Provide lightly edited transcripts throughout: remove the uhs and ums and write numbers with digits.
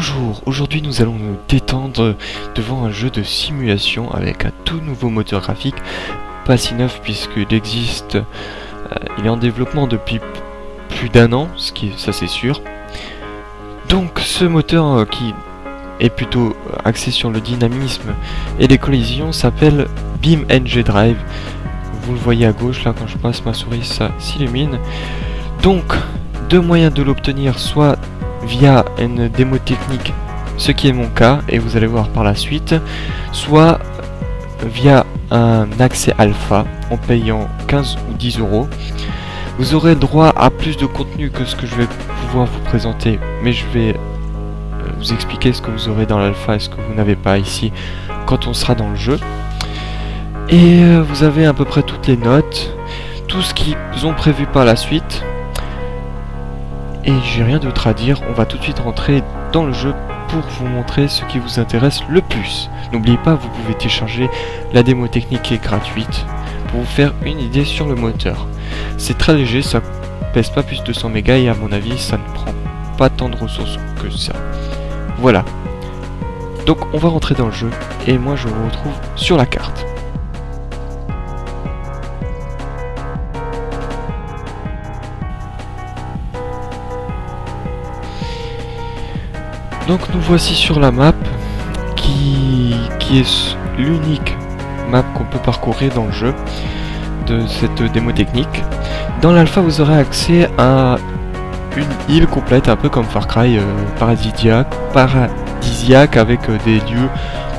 Bonjour, aujourd'hui nous allons nous détendre devant un jeu de simulation avec un tout nouveau moteur graphique, pas si neuf puisqu'il existe, il est en développement depuis plus d'un an, ça c'est sûr. Donc ce moteur qui est plutôt axé sur le dynamisme et les collisions s'appelle BeamNG Drive. Vous le voyez à gauche là, quand je passe ma souris ça s'illumine. Donc deux moyens de l'obtenir, soit via une démo technique, ce qui est mon cas et vous allez voir par la suite, soit via un accès alpha en payant 15 ou 10 euros. Vous aurez droit à plus de contenu que ce que je vais pouvoir vous présenter, mais je vais vous expliquer ce que vous aurez dans l'alpha et ce que vous n'avez pas ici quand on sera dans le jeu. Et vous avez à peu près toutes les notes, tout ce qu'ils ont prévu par la suite. Et j'ai rien d'autre à dire, on va tout de suite rentrer dans le jeu pour vous montrer ce qui vous intéresse le plus. N'oubliez pas, vous pouvez télécharger la démo technique qui est gratuite pour vous faire une idée sur le moteur. C'est très léger, ça pèse pas plus de 100 mégas et à mon avis ça ne prend pas tant de ressources que ça. Voilà. Donc on va rentrer dans le jeu et moi je vous retrouve sur la carte. Donc nous voici sur la map qui est l'unique map qu'on peut parcourir dans le jeu de cette démo technique. Dans l'alpha vous aurez accès à une île complète, un peu comme Far Cry paradisiaque avec des lieux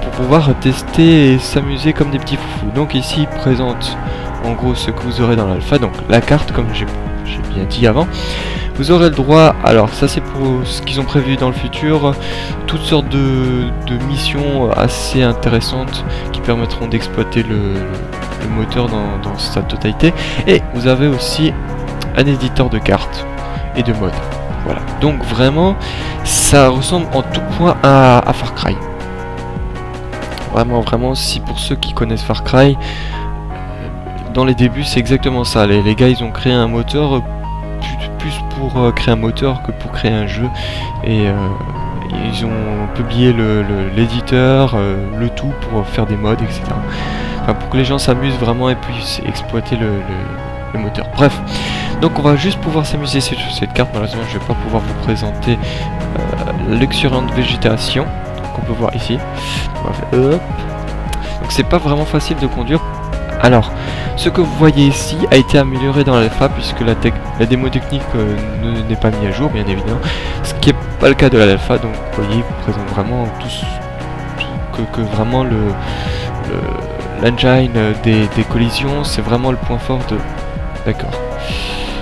pour pouvoir tester et s'amuser comme des petits foufous. Donc ici il présente en gros ce que vous aurez dans l'alpha, donc la carte comme j'ai bien dit avant. Vous aurez le droit, alors ça c'est pour ce qu'ils ont prévu dans le futur, toutes sortes de missions assez intéressantes qui permettront d'exploiter le moteur dans sa totalité. Et vous avez aussi un éditeur de cartes et de modes. Voilà, donc vraiment ça ressemble en tout point à Far Cry. Vraiment, si pour ceux qui connaissent Far Cry, dans les débuts c'est exactement ça. Les gars ils ont créé un moteur plus pour créer un moteur que pour créer un jeu, et ils ont publié l'éditeur, le tout pour faire des mods, etc. Enfin, pour que les gens s'amusent vraiment et puissent exploiter le moteur. Bref, donc on va juste pouvoir s'amuser sur cette carte. Malheureusement je vais pas pouvoir vous présenter luxuriante végétation qu'on peut voir ici. Donc c'est pas vraiment facile de conduire. Alors, ce que vous voyez ici a été amélioré dans l'alpha puisque la démo technique n'est pas mise à jour, bien évidemment, ce qui n'est pas le cas de l'alpha. Donc vous voyez, il vous présente vraiment que vraiment l'engine des collisions, c'est vraiment le point fort de... D'accord.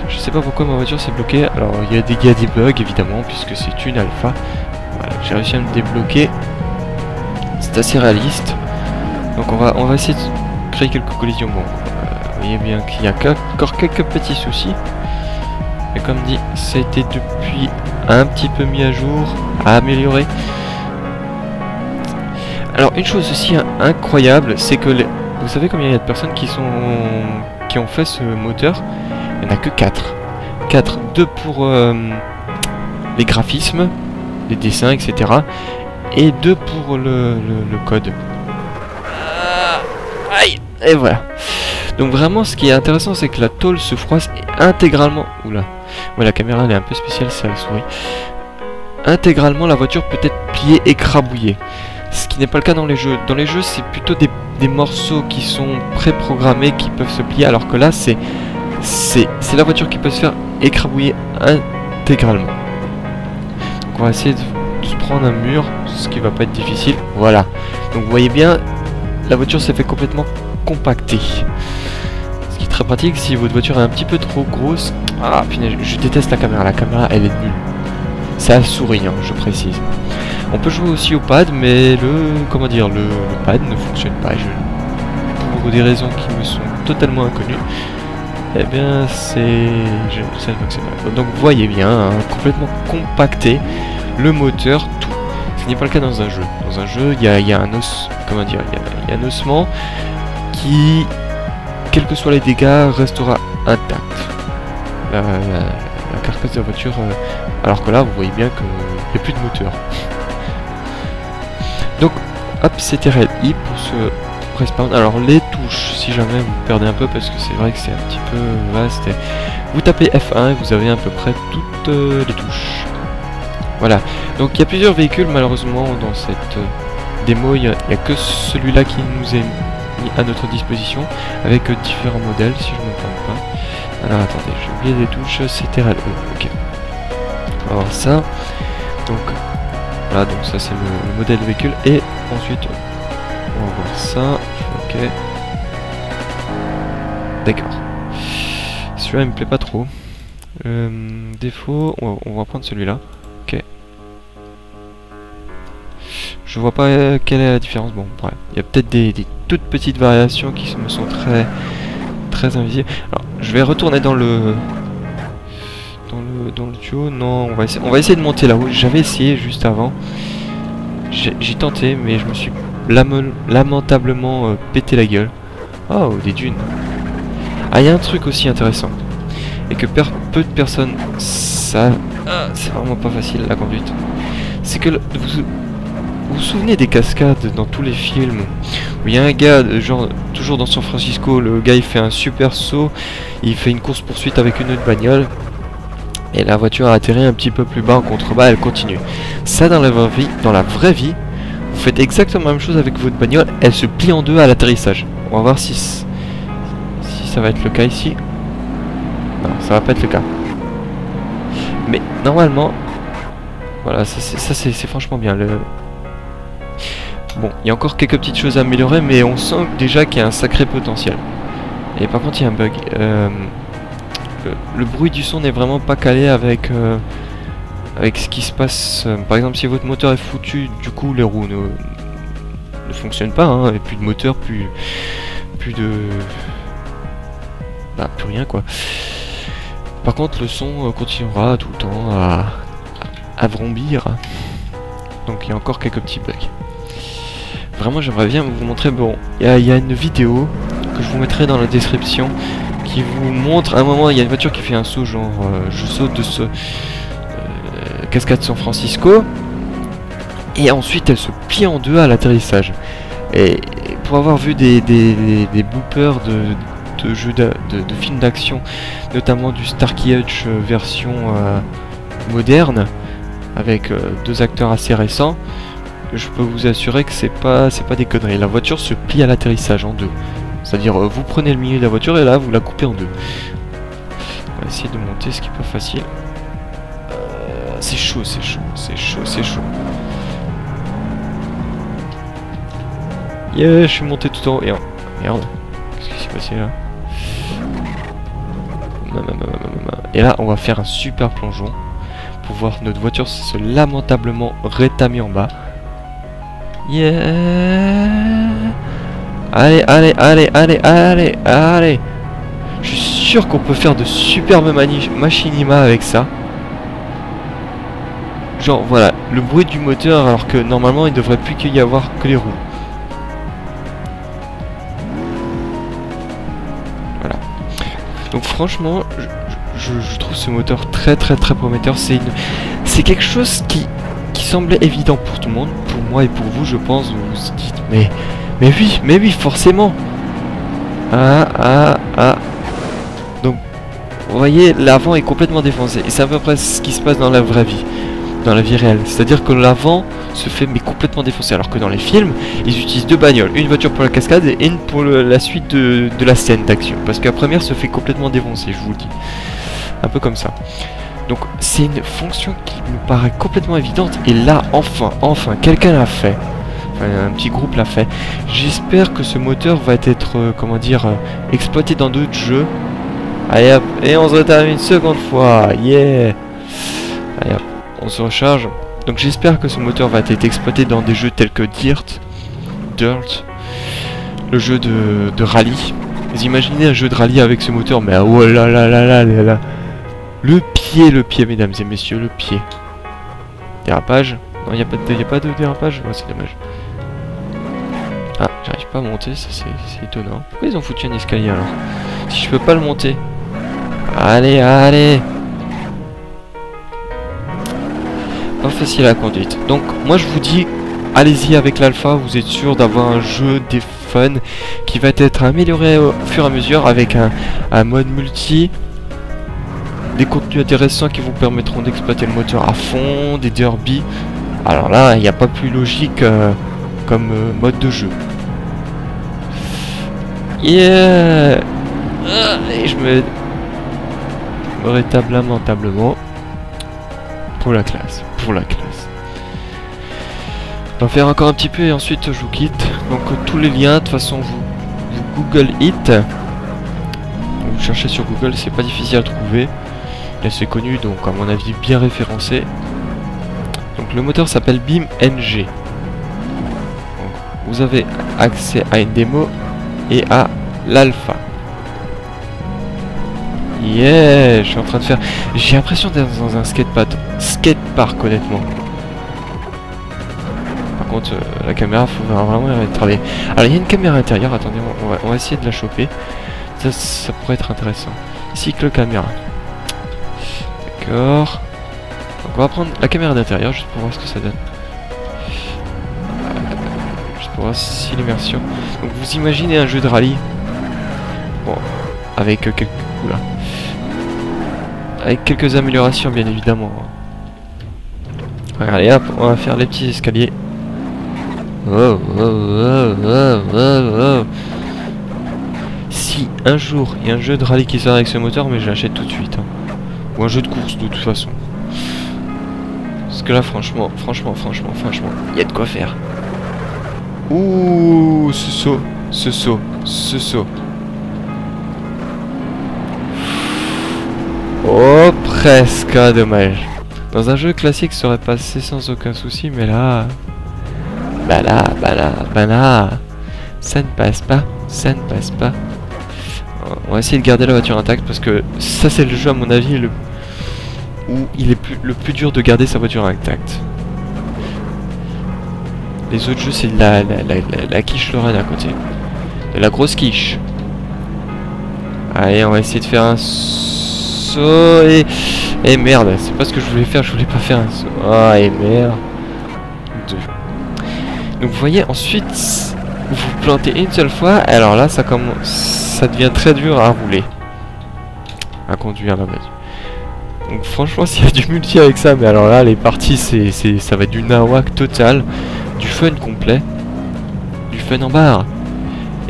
Je sais pas pourquoi ma voiture s'est bloquée. Alors il y a des bugs évidemment puisque c'est une alpha. Voilà, j'ai réussi à me débloquer. C'est assez réaliste. Donc on va essayer de créer quelques collisions. Bon, vous voyez bien qu'il y a encore quelques petits soucis. Mais comme dit, ça a été depuis un petit peu mis à jour, à améliorer. Alors une chose aussi incroyable, c'est que vous savez combien il y a de personnes qui ont fait ce moteur? Il n'y en a que 4. 2 pour les graphismes, les dessins, etc. Et 2 pour le code. Aïe! Et voilà. Donc vraiment ce qui est intéressant c'est que la tôle se froisse intégralement. Oula. Ouais, la caméra elle est un peu spéciale, ça la souris. Intégralement la voiture peut être pliée, écrabouillée. Ce qui n'est pas le cas dans les jeux. Dans les jeux c'est plutôt des morceaux qui sont préprogrammés qui peuvent se plier, alors que là c'est la voiture qui peut se faire écrabouiller intégralement. Donc on va essayer de se prendre un mur, ce qui va pas être difficile. Voilà. Donc vous voyez bien, la voiture s'est fait complètement compacter. Ce qui est très pratique si votre voiture est un petit peu trop grosse. Ah punaise, je déteste la caméra elle est nulle. C'est à souris, hein, je précise. On peut jouer aussi au pad, mais le pad ne fonctionne pas. Pour des raisons qui me sont totalement inconnues. Eh bien ça ne fonctionne pas. Donc vous voyez bien, hein, complètement compacté. Le moteur, tout. Ce n'est pas le cas dans un jeu. Dans un jeu, il y a un os, il y a un ossement qui, quels que soient les dégâts, restera intact. La carcasse de la voiture, alors que là, vous voyez bien qu'il n'y a plus de moteur. Donc, hop, c'était RLI pour ce respawn. Alors, les touches, si jamais vous perdez un peu, parce que c'est vrai que c'est un petit peu vaste, vous tapez F1 et vous avez à peu près toutes les touches. Voilà. Donc, il y a plusieurs véhicules, malheureusement, dans cette démo. Il n'y a que celui-là qui nous est mis à notre disposition, avec différents modèles, si je ne me trompe pas. Alors, attendez, j'ai oublié les touches, c'était RLE. Ok. On va voir ça. Donc, voilà, donc ça c'est le modèle de véhicule. Et ensuite, on va voir ça. Ok. D'accord. Celui-là il me plaît pas trop. Défaut, on va prendre celui-là. Ok. Je vois pas quelle est la différence. Bon, bref. Il y a peut-être des toutes petites variations qui me sont très invisibles. Alors, je vais retourner dans le tuyau. Non, on va essayer de monter là-haut. J'avais essayé juste avant. J'ai tenté, mais je me suis lamentablement pété la gueule. Oh, des dunes. Ah, il y a un truc aussi intéressant. Et que peu de personnes savent. Ah, c'est vraiment pas facile la conduite. C'est que vous vous souvenez des cascades dans tous les films où il y a un gars, genre, toujours dans San Francisco, le gars il fait un super saut, il fait une course poursuite avec une autre bagnole. Et la voiture a atterri un petit peu plus bas en contrebas, elle continue. Ça, dans la vraie vie, vous faites exactement la même chose avec votre bagnole, elle se plie en deux à l'atterrissage. On va voir si ça va être le cas ici. Non, ça va pas être le cas. Mais normalement, voilà, ça c'est franchement bien. Bon, il y a encore quelques petites choses à améliorer, mais on sent déjà qu'il y a un sacré potentiel. Et par contre, il y a un bug. Le bruit du son n'est vraiment pas calé avec ce qui se passe. Par exemple, si votre moteur est foutu, du coup les roues ne fonctionnent pas, hein, et plus de moteur, plus de... Bah, plus rien quoi. Par contre, le son continuera tout le temps à vrombir. Donc il y a encore quelques petits bugs. Vraiment, j'aimerais bien vous montrer. Bon, il y a une vidéo que je vous mettrai dans la description qui vous montre. À un moment, il y a une voiture qui fait un saut, genre je saute de ce cascade San Francisco, et ensuite elle se plie en deux à l'atterrissage. Et pour avoir vu des bloopers de jeux de films d'action, notamment du Starkey Hutch version moderne, avec deux acteurs assez récents, je peux vous assurer que c'est pas des conneries. La voiture se plie à l'atterrissage en deux. C'est-à-dire, vous prenez le milieu de la voiture et là, vous la coupez en deux. On va essayer de monter, ce qui est pas facile. C'est chaud, c'est chaud, c'est chaud, c'est chaud. Yeah, je suis monté tout en haut. Et merde, qu'est-ce qui s'est passé là? Et là, on va faire un super plongeon pour voir notre voiture se lamentablement rétamer en bas. Yeah. Allez, allez, allez, allez, allez, allez. Je suis sûr qu'on peut faire de superbes machinima avec ça. Genre, voilà, le bruit du moteur, alors que normalement, il devrait plus qu'il y avoir que les roues. Voilà. Donc franchement, je trouve ce moteur très prometteur. C'est quelque chose qui semblait évident pour tout le monde. Pour moi et pour vous, je pense. Vous vous dites, mais oui, forcément. Donc, vous voyez, l'avant est complètement défoncé. Et c'est à peu près ce qui se passe dans la vraie vie. Dans la vie réelle. C'est-à-dire que l'avant se fait mais complètement défoncé. Alors que dans les films, ils utilisent deux bagnoles. Une voiture pour la cascade et une pour la suite de la scène d'action. Parce que la première se fait complètement défoncer, je vous le dis. Un peu comme ça. Donc, c'est une fonction qui me paraît complètement évidente. Et là, enfin, quelqu'un l'a fait. Un petit groupe l'a fait. J'espère que ce moteur va être, comment dire, exploité dans d'autres jeux. Allez hop, et on se retermine une seconde fois. Yeah. Allez hop, on se recharge. Donc j'espère que ce moteur va être exploité dans des jeux tels que Dirt, le jeu de rallye. Vous imaginez un jeu de rallye avec ce moteur, mais oh là là là là là là. Le pied, mesdames et messieurs, le pied. Dérapage. Non, il n'y a pas de dérapage. Ouais, c'est dommage. Ah, j'arrive pas à monter, ça c'est étonnant. Pourquoi ils ont foutu un escalier alors? Si je peux pas le monter. Allez, allez. Pas facile à la conduite. Donc, moi je vous dis allez-y avec l'alpha, vous êtes sûr d'avoir un jeu des fun qui va être amélioré au fur et à mesure avec un mode multi, des contenus intéressants qui vous permettront d'exploiter le moteur à fond, des derbies. Alors là, il n'y a pas plus logique comme mode de jeu. Yeah. Et je me rétable lamentablement pour la classe. On va faire encore un petit peu et ensuite je vous quitte. Donc tous les liens, de toute façon vous Google It. Vous cherchez sur Google, c'est pas difficile à trouver. Il est assez connu, donc à mon avis bien référencé. Donc le moteur s'appelle BeamNG. Donc, vous avez accès à une démo et à l'alpha. Yeah, je suis en train de faire... J'ai l'impression d'être dans un skatepark honnêtement. Par contre, la caméra, faut vraiment y travailler. Alors il y a une caméra intérieure, attendez, on va essayer de la choper. Ça pourrait être intéressant. Cycle caméra. D'accord. Donc on va prendre la caméra d'intérieur juste pour voir ce que ça donne. Juste pour voir si l'immersion... Donc vous imaginez un jeu de rallye. Bon, avec quelques... Oula. Avec quelques améliorations bien évidemment. Allez hop, on va faire les petits escaliers. Oh, oh, oh, oh, oh, oh. Si un jour il y a un jeu de rallye qui sort avec ce moteur, mais je l'achète tout de suite. Hein. Ou un jeu de course de toute façon. Parce que là franchement, il y a de quoi faire. Ouh, ce saut. Oh, presque, dommage. Dans un jeu classique, ça aurait passé sans aucun souci, mais là... Bah là... Ça ne passe pas. On va essayer de garder la voiture intacte, parce que ça, c'est le jeu, à mon avis, où il est le plus dur de garder sa voiture intacte. Les autres jeux, c'est la quiche Lorraine à côté. De la grosse quiche. Allez, on va essayer de faire un... saut et merde, c'est pas ce que je voulais faire, je voulais pas faire un saut. Ah et merde. Donc vous voyez, ensuite vous plantez une seule fois, alors là ça devient très dur à rouler, à conduire la voiture. Donc franchement s'il y a du multi avec ça, mais alors là les parties ça va être du nawak total, du fun complet, du fun en barre.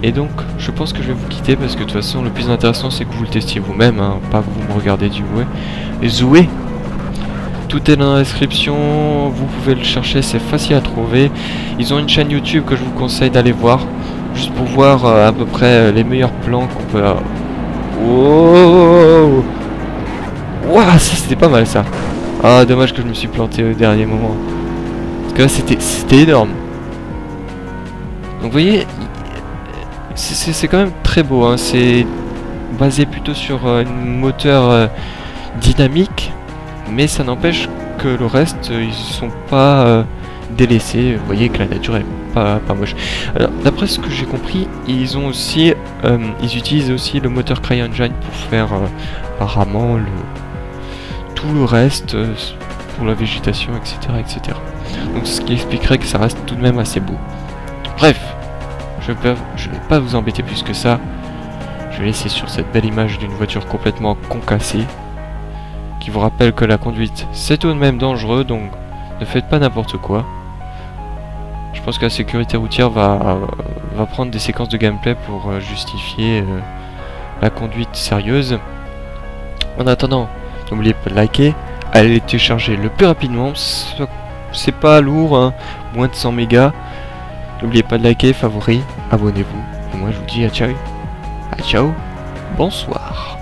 Et donc, je pense que je vais vous quitter parce que de toute façon, le plus intéressant, c'est que vous le testiez vous-même, hein, pas que vous me regardez du jouer. Tout est dans la description, vous pouvez le chercher, c'est facile à trouver. Ils ont une chaîne YouTube que je vous conseille d'aller voir, juste pour voir à peu près les meilleurs plans qu'on peut... Oh, wow, ça c'était pas mal ça. Ah, dommage que je me suis planté au dernier moment. Parce que là, c'était énorme. Donc, vous voyez... C'est quand même très beau, hein. C'est basé plutôt sur un moteur dynamique, mais ça n'empêche que le reste, ils sont pas délaissés. Vous voyez que la nature est pas moche. Alors, d'après ce que j'ai compris, ils ont aussi, ils utilisent aussi le moteur CryEngine pour faire apparemment tout le reste pour la végétation, etc. Donc, ce qui expliquerait que ça reste tout de même assez beau. Bref. Je ne vais pas vous embêter plus que ça. Je vais laisser sur cette belle image d'une voiture complètement concassée, qui vous rappelle que la conduite c'est tout de même dangereux, donc ne faites pas n'importe quoi. Je pense que la sécurité routière va prendre des séquences de gameplay pour justifier la conduite sérieuse. En attendant, n'oubliez pas de liker, allez télécharger le plus rapidement, c'est pas lourd, hein, moins de 100 mégas. N'oubliez pas de liker, favori, abonnez-vous. Et moi je vous dis à ciao. Bonsoir.